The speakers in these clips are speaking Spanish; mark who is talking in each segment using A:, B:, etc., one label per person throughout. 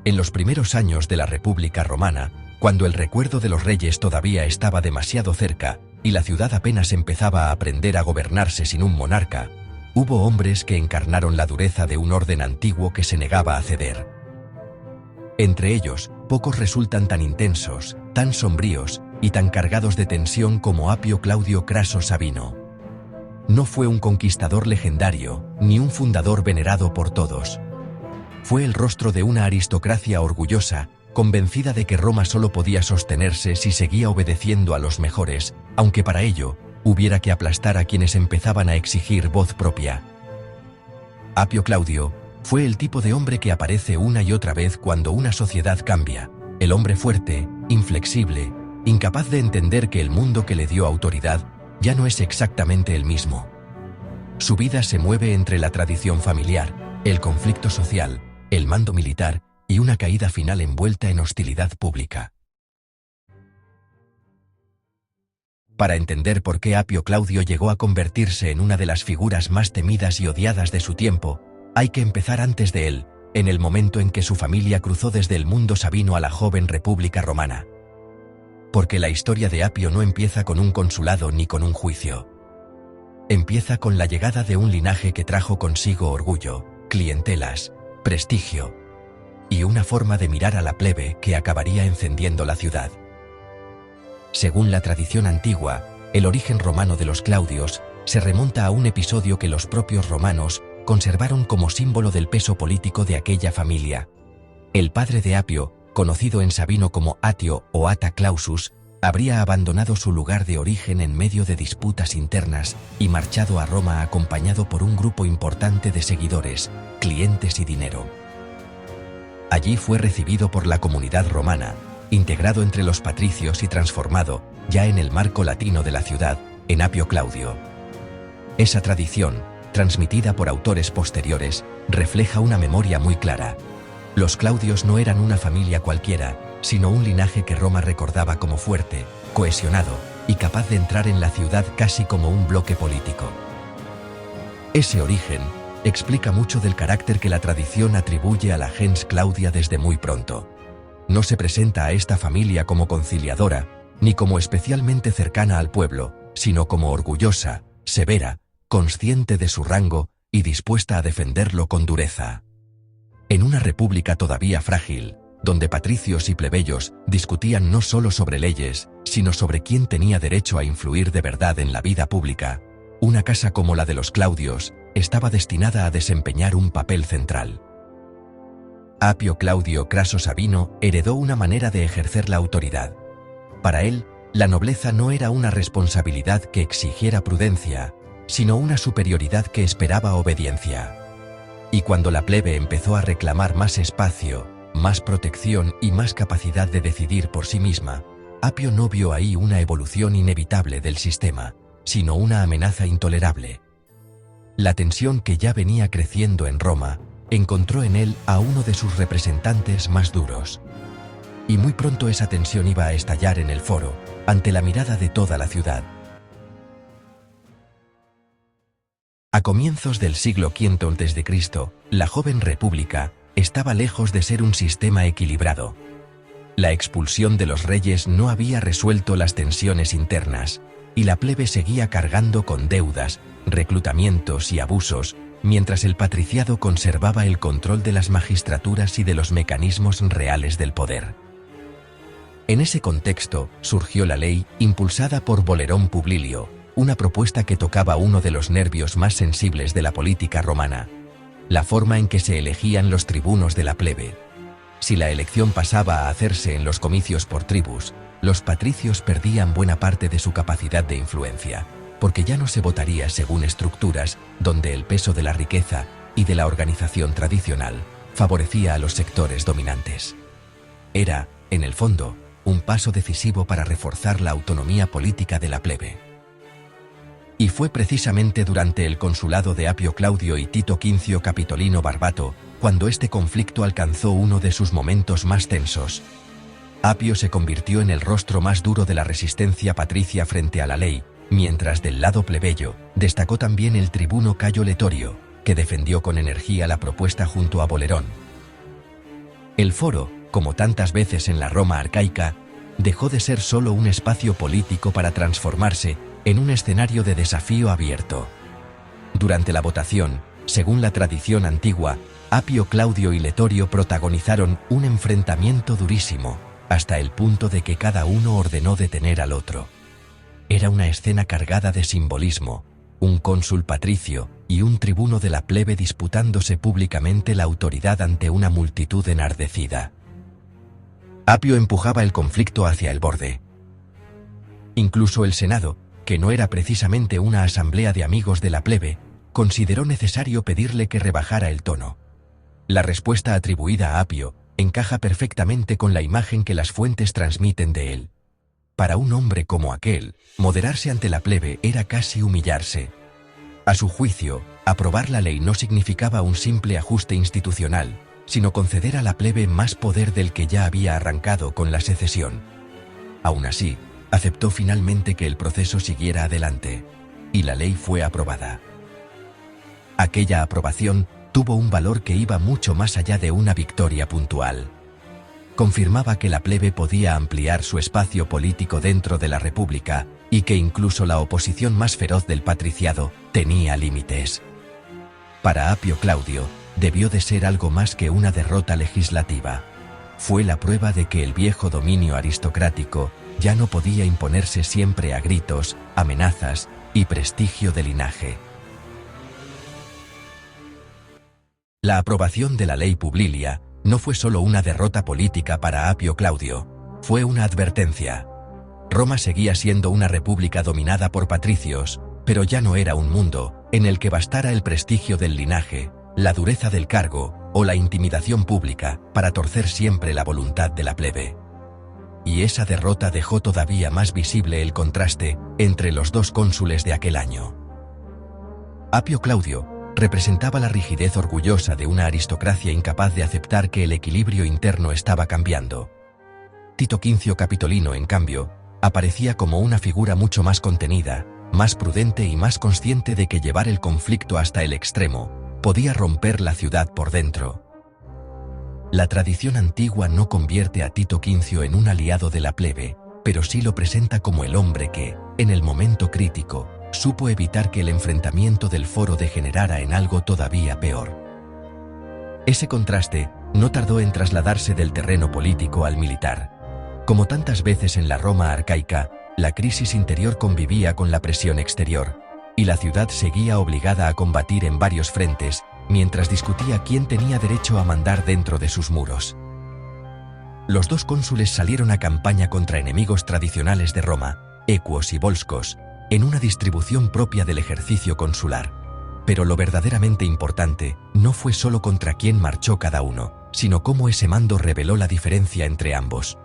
A: En los primeros años de la República Romana, cuando el recuerdo de los reyes todavía estaba demasiado cerca y la ciudad apenas empezaba a aprender a gobernarse sin un monarca, hubo hombres que encarnaron la dureza de un orden antiguo que se negaba a ceder. Entre ellos, pocos resultan tan intensos, tan sombríos y tan cargados de tensión como Apio Claudio Craso Sabino. No fue un conquistador legendario, ni un fundador venerado por todos. Fue el rostro de una aristocracia orgullosa, convencida de que Roma solo podía sostenerse si seguía obedeciendo a los mejores, aunque para ello hubiera que aplastar a quienes empezaban a exigir voz propia. Apio Claudio fue el tipo de hombre que aparece una y otra vez cuando una sociedad cambia, el hombre fuerte, inflexible, incapaz de entender que el mundo que le dio autoridad ya no es exactamente el mismo. Su vida se mueve entre la tradición familiar, el conflicto social, el mando militar y una caída final envuelta en hostilidad pública. Para entender por qué Apio Claudio llegó a convertirse en una de las figuras más temidas y odiadas de su tiempo, hay que empezar antes de él, en el momento en que su familia cruzó desde el mundo sabino a la joven República Romana. Porque la historia de Apio no empieza con un consulado ni con un juicio. Empieza con la llegada de un linaje que trajo consigo orgullo, clientelas, prestigio y una forma de mirar a la plebe que acabaría encendiendo la ciudad. Según la tradición antigua, el origen romano de los Claudios se remonta a un episodio que los propios romanos conservaron como símbolo del peso político de aquella familia. El padre de Apio, conocido en Sabino como Atio o Ata Clausus, habría abandonado su lugar de origen en medio de disputas internas y marchado a Roma acompañado por un grupo importante de seguidores, clientes y dinero. Allí fue recibido por la comunidad romana, integrado entre los patricios y transformado, ya en el marco latino de la ciudad, en Apio Claudio. Esa tradición, transmitida por autores posteriores, refleja una memoria muy clara. Los Claudios no eran una familia cualquiera, sino un linaje que Roma recordaba como fuerte, cohesionado y capaz de entrar en la ciudad casi como un bloque político. Ese origen explica mucho del carácter que la tradición atribuye a la gens Claudia desde muy pronto. No se presenta a esta familia como conciliadora, ni como especialmente cercana al pueblo, sino como orgullosa, severa, consciente de su rango y dispuesta a defenderlo con dureza. En una república todavía frágil, donde patricios y plebeyos discutían no solo sobre leyes, sino sobre quién tenía derecho a influir de verdad en la vida pública, una casa como la de los Claudios estaba destinada a desempeñar un papel central. Apio Claudio Craso Sabino heredó una manera de ejercer la autoridad. Para él, la nobleza no era una responsabilidad que exigiera prudencia, sino una superioridad que esperaba obediencia. Y cuando la plebe empezó a reclamar más espacio, más protección y más capacidad de decidir por sí misma, Apio no vio ahí una evolución inevitable del sistema, sino una amenaza intolerable. La tensión que ya venía creciendo en Roma encontró en él a uno de sus representantes más duros. Y muy pronto esa tensión iba a estallar en el foro, ante la mirada de toda la ciudad. A comienzos del siglo V a.C., la joven república estaba lejos de ser un sistema equilibrado. La expulsión de los reyes no había resuelto las tensiones internas, y la plebe seguía cargando con deudas, reclutamientos y abusos, mientras el patriciado conservaba el control de las magistraturas y de los mecanismos reales del poder. En ese contexto surgió la ley impulsada por Bolerón Publilio, una propuesta que tocaba uno de los nervios más sensibles de la política romana: la forma en que se elegían los tribunos de la plebe. Si la elección pasaba a hacerse en los comicios por tribus, los patricios perdían buena parte de su capacidad de influencia, porque ya no se votaría según estructuras donde el peso de la riqueza y de la organización tradicional favorecía a los sectores dominantes. Era, en el fondo, un paso decisivo para reforzar la autonomía política de la plebe. Y fue precisamente durante el consulado de Apio Claudio y Tito Quincio Capitolino Barbato cuando este conflicto alcanzó uno de sus momentos más tensos. Apio se convirtió en el rostro más duro de la resistencia patricia frente a la ley, mientras del lado plebeyo destacó también el tribuno Cayo Letorio, que defendió con energía la propuesta junto a Bolerón. El foro, como tantas veces en la Roma arcaica, dejó de ser solo un espacio político para transformarse en un escenario de desafío abierto. Durante la votación, según la tradición antigua, Apio Claudio y Letorio protagonizaron un enfrentamiento durísimo, hasta el punto de que cada uno ordenó detener al otro. Era una escena cargada de simbolismo, un cónsul patricio y un tribuno de la plebe disputándose públicamente la autoridad ante una multitud enardecida. Apio empujaba el conflicto hacia el borde. Incluso el Senado, que no era precisamente una asamblea de amigos de la plebe, consideró necesario pedirle que rebajara el tono. La respuesta atribuida a Apio encaja perfectamente con la imagen que las fuentes transmiten de él. Para un hombre como aquel, moderarse ante la plebe era casi humillarse. A su juicio, aprobar la ley no significaba un simple ajuste institucional, sino conceder a la plebe más poder del que ya había arrancado con la secesión. Aún así, aceptó finalmente que el proceso siguiera adelante, y la ley fue aprobada. Aquella aprobación tuvo un valor que iba mucho más allá de una victoria puntual. Confirmaba que la plebe podía ampliar su espacio político dentro de la República y que incluso la oposición más feroz del patriciado tenía límites. Para Apio Claudio, debió de ser algo más que una derrota legislativa. Fue la prueba de que el viejo dominio aristocrático ya no podía imponerse siempre a gritos, amenazas y prestigio de linaje. La aprobación de la ley Publilia no fue solo una derrota política para Apio Claudio, fue una advertencia. Roma seguía siendo una república dominada por patricios, pero ya no era un mundo en el que bastara el prestigio del linaje, la dureza del cargo o la intimidación pública para torcer siempre la voluntad de la plebe. Y esa derrota dejó todavía más visible el contraste entre los dos cónsules de aquel año. Apio Claudio representaba la rigidez orgullosa de una aristocracia incapaz de aceptar que el equilibrio interno estaba cambiando. Tito Quincio Capitolino, en cambio, aparecía como una figura mucho más contenida, más prudente y más consciente de que llevar el conflicto hasta el extremo podía romper la ciudad por dentro. La tradición antigua no convierte a Tito Quincio en un aliado de la plebe, pero sí lo presenta como el hombre que, en el momento crítico, supo evitar que el enfrentamiento del foro degenerara en algo todavía peor. Ese contraste no tardó en trasladarse del terreno político al militar. Como tantas veces en la Roma arcaica, la crisis interior convivía con la presión exterior, y la ciudad seguía obligada a combatir en varios frentes, mientras discutía quién tenía derecho a mandar dentro de sus muros. Los dos cónsules salieron a campaña contra enemigos tradicionales de Roma, equos y volscos, en una distribución propia del ejercicio consular. Pero lo verdaderamente importante no fue solo contra quién marchó cada uno, sino cómo ese mando reveló la diferencia entre ambos.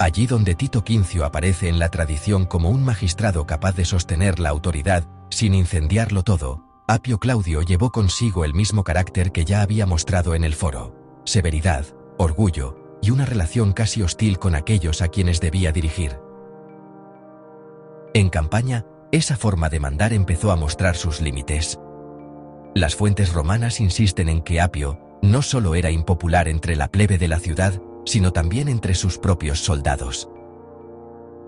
A: Allí donde Tito Quincio aparece en la tradición como un magistrado capaz de sostener la autoridad sin incendiarlo todo, Apio Claudio llevó consigo el mismo carácter que ya había mostrado en el foro: severidad, orgullo y una relación casi hostil con aquellos a quienes debía dirigir. En campaña, esa forma de mandar empezó a mostrar sus límites. Las fuentes romanas insisten en que Apio no solo era impopular entre la plebe de la ciudad, sino también entre sus propios soldados.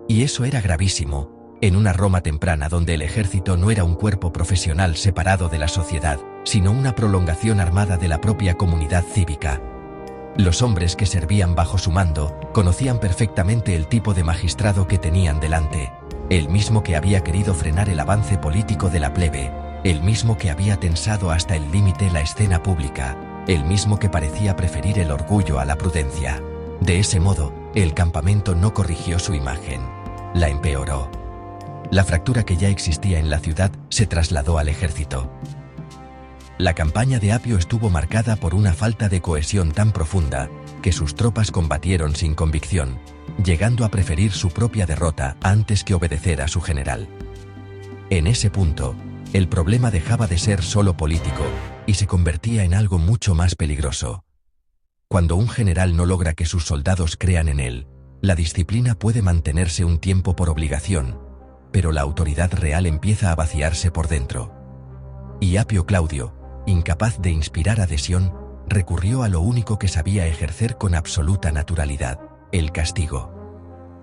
A: Y eso era gravísimo, en una Roma temprana donde el ejército no era un cuerpo profesional separado de la sociedad, sino una prolongación armada de la propia comunidad cívica. Los hombres que servían bajo su mando conocían perfectamente el tipo de magistrado que tenían delante, el mismo que había querido frenar el avance político de la plebe, el mismo que había tensado hasta el límite la escena pública, el mismo que parecía preferir el orgullo a la prudencia. De ese modo, el campamento no corrigió su imagen, la empeoró. La fractura que ya existía en la ciudad se trasladó al ejército. La campaña de Apio estuvo marcada por una falta de cohesión tan profunda que sus tropas combatieron sin convicción, llegando a preferir su propia derrota antes que obedecer a su general. En ese punto, el problema dejaba de ser solo político y se convertía en algo mucho más peligroso. Cuando un general no logra que sus soldados crean en él, la disciplina puede mantenerse un tiempo por obligación, pero la autoridad real empieza a vaciarse por dentro. Y Apio Claudio, incapaz de inspirar adhesión, recurrió a lo único que sabía ejercer con absoluta naturalidad: el castigo.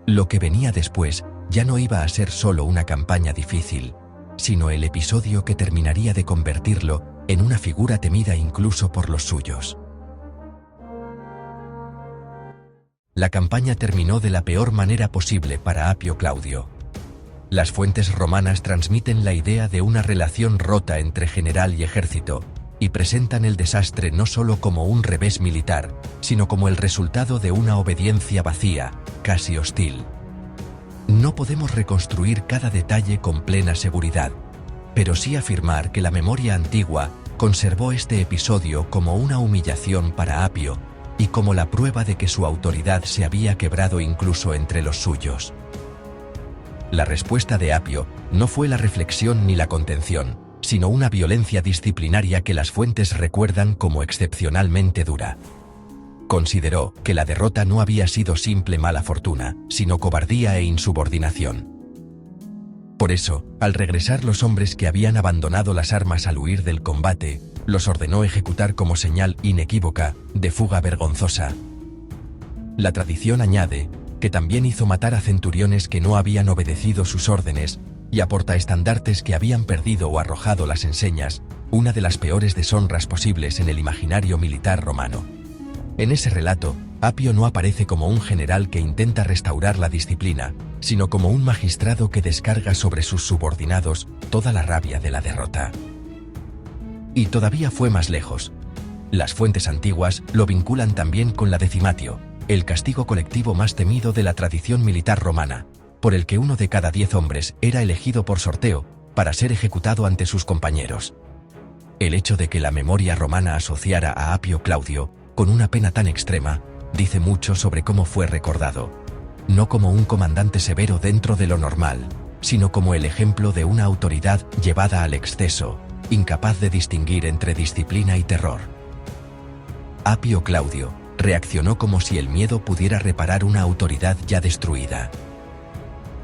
A: Lo que venía después ya no iba a ser solo una campaña difícil, sino el episodio que terminaría de convertirlo en una figura temida incluso por los suyos. La campaña terminó de la peor manera posible para Apio Claudio. Las fuentes romanas transmiten la idea de una relación rota entre general y ejército, y presentan el desastre no solo como un revés militar, sino como el resultado de una obediencia vacía, casi hostil. No podemos reconstruir cada detalle con plena seguridad, pero sí afirmar que la memoria antigua conservó este episodio como una humillación para Apio y como la prueba de que su autoridad se había quebrado incluso entre los suyos. La respuesta de Apio no fue la reflexión ni la contención, sino una violencia disciplinaria que las fuentes recuerdan como excepcionalmente dura. Consideró que la derrota no había sido simple mala fortuna, sino cobardía e insubordinación. Por eso, al regresar los hombres que habían abandonado las armas al huir del combate, los ordenó ejecutar como señal inequívoca de fuga vergonzosa. La tradición añade que también hizo matar a centuriones que no habían obedecido sus órdenes y a portaestandartes que habían perdido o arrojado las enseñas, una de las peores deshonras posibles en el imaginario militar romano. En ese relato, Apio no aparece como un general que intenta restaurar la disciplina, sino como un magistrado que descarga sobre sus subordinados toda la rabia de la derrota. Y todavía fue más lejos. Las fuentes antiguas lo vinculan también con la decimatio, el castigo colectivo más temido de la tradición militar romana, por el que 1 de cada 10 hombres era elegido por sorteo para ser ejecutado ante sus compañeros. El hecho de que la memoria romana asociara a Apio Claudio con una pena tan extrema dice mucho sobre cómo fue recordado, no como un comandante severo dentro de lo normal, sino como el ejemplo de una autoridad llevada al exceso, incapaz de distinguir entre disciplina y terror. Apio Claudio reaccionó como si el miedo pudiera reparar una autoridad ya destruida.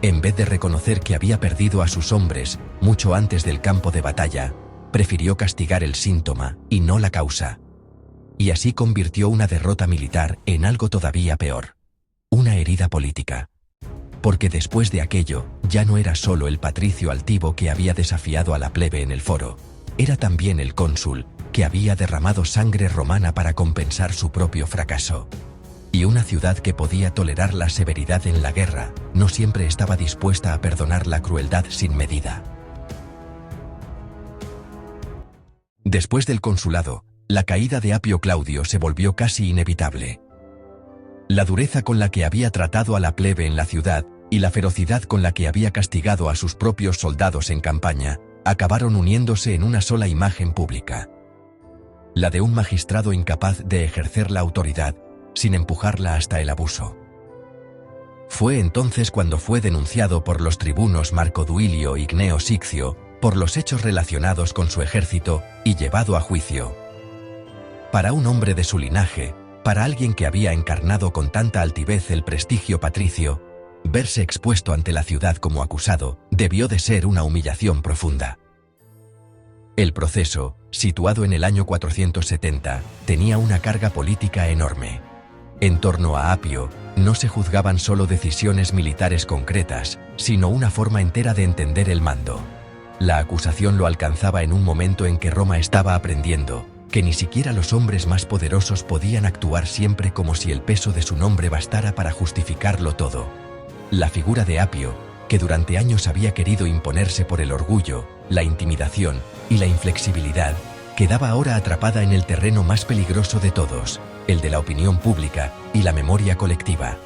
A: En vez de reconocer que había perdido a sus hombres mucho antes del campo de batalla, prefirió castigar el síntoma y no la causa. Y así convirtió una derrota militar en algo todavía peor: una herida política. Porque después de aquello, ya no era solo el patricio altivo que había desafiado a la plebe en el foro, era también el cónsul, que había derramado sangre romana para compensar su propio fracaso. Y una ciudad que podía tolerar la severidad en la guerra, no siempre estaba dispuesta a perdonar la crueldad sin medida. Después del consulado, la caída de Apio Claudio se volvió casi inevitable. La dureza con la que había tratado a la plebe en la ciudad y la ferocidad con la que había castigado a sus propios soldados en campaña acabaron uniéndose en una sola imagen pública: la de un magistrado incapaz de ejercer la autoridad sin empujarla hasta el abuso. Fue entonces cuando fue denunciado por los tribunos Marco Duilio y Gneo Siccio por los hechos relacionados con su ejército y llevado a juicio. Para un hombre de su linaje, para alguien que había encarnado con tanta altivez el prestigio patricio, verse expuesto ante la ciudad como acusado debió de ser una humillación profunda. El proceso, situado en el año 470, tenía una carga política enorme. En torno a Apio, no se juzgaban solo decisiones militares concretas, sino una forma entera de entender el mando. La acusación lo alcanzaba en un momento en que Roma estaba aprendiendo que ni siquiera los hombres más poderosos podían actuar siempre como si el peso de su nombre bastara para justificarlo todo. La figura de Apio, que durante años había querido imponerse por el orgullo, la intimidación y la inflexibilidad, quedaba ahora atrapada en el terreno más peligroso de todos, el de la opinión pública y la memoria colectiva.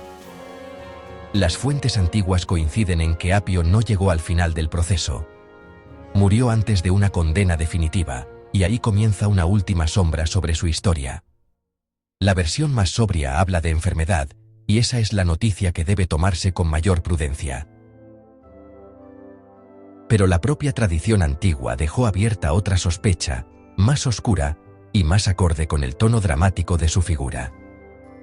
A: Las fuentes antiguas coinciden en que Apio no llegó al final del proceso. Murió antes de una condena definitiva, y ahí comienza una última sombra sobre su historia. La versión más sobria habla de enfermedad, y esa es la noticia que debe tomarse con mayor prudencia. Pero la propia tradición antigua dejó abierta otra sospecha, más oscura y más acorde con el tono dramático de su figura: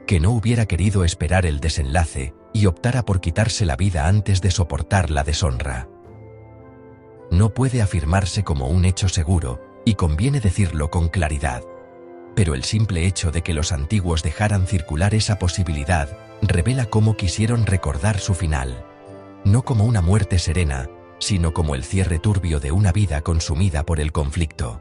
A: que no hubiera querido esperar el desenlace y optara por quitarse la vida antes de soportar la deshonra. No puede afirmarse como un hecho seguro, y conviene decirlo con claridad. Pero el simple hecho de que los antiguos dejaran circular esa posibilidad revela cómo quisieron recordar su final. No como una muerte serena, sino como el cierre turbio de una vida consumida por el conflicto.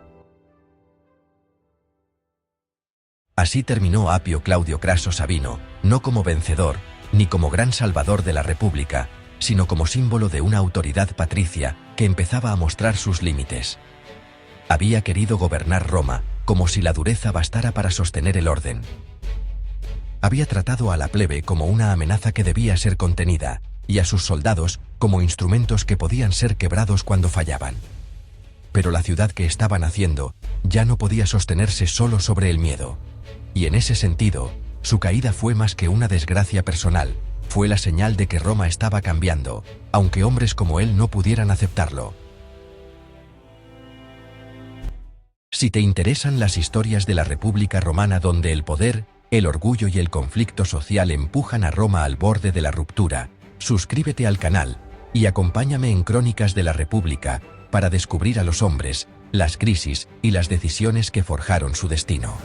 A: Así terminó Apio Claudio Craso Sabino, no como vencedor, ni como gran salvador de la República, sino como símbolo de una autoridad patricia que empezaba a mostrar sus límites. Había querido gobernar Roma, como si la dureza bastara para sostener el orden. Había tratado a la plebe como una amenaza que debía ser contenida, y a sus soldados como instrumentos que podían ser quebrados cuando fallaban. Pero la ciudad que estaban haciendo ya no podía sostenerse solo sobre el miedo. Y en ese sentido, su caída fue más que una desgracia personal, fue la señal de que Roma estaba cambiando, aunque hombres como él no pudieran aceptarlo. Si te interesan las historias de la República Romana donde el poder, el orgullo y el conflicto social empujan a Roma al borde de la ruptura, suscríbete al canal y acompáñame en Crónicas de la República para descubrir a los hombres, las crisis y las decisiones que forjaron su destino.